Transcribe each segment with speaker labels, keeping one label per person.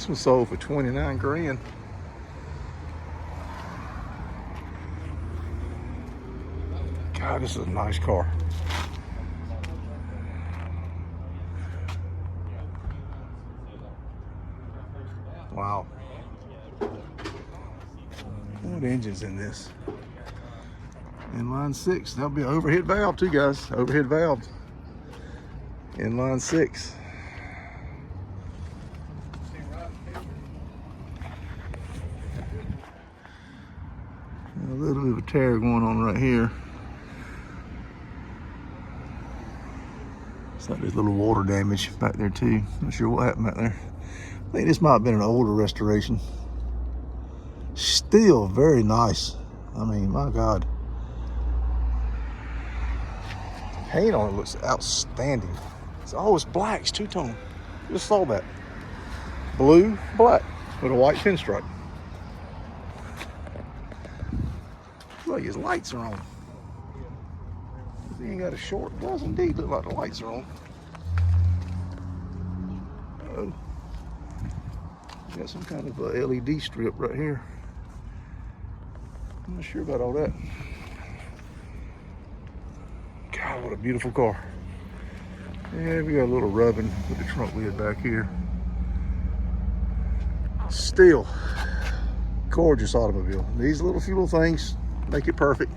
Speaker 1: This one sold for 29 grand. God, this is a nice car. Wow. What engine's in this? Inline 6. That'll be an overhead valve too, guys. Overhead valve. Inline 6. A little bit of a tear going on right here. It's like there's a little water damage back there too. Not sure what happened back there. I think this might have been an older restoration. Still very nice. I mean, my God. The paint on it looks outstanding. It's black. It's two-tone. Just saw that. Blue, black with a white pinstripe. Look, his lights are on. He ain't got a short. It does indeed look like the lights are on. Uh-oh. Got some kind of a LED strip right here. I'm not sure about all that. God, what a beautiful car. Yeah, we got a little rubbing with the trunk lid back here. Still, gorgeous automobile. These little few little things make it perfect.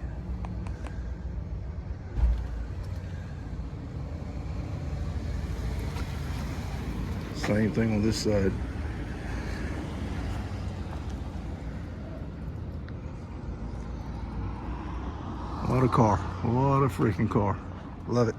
Speaker 1: Same thing on this side. What a car. What a freaking car. Love it.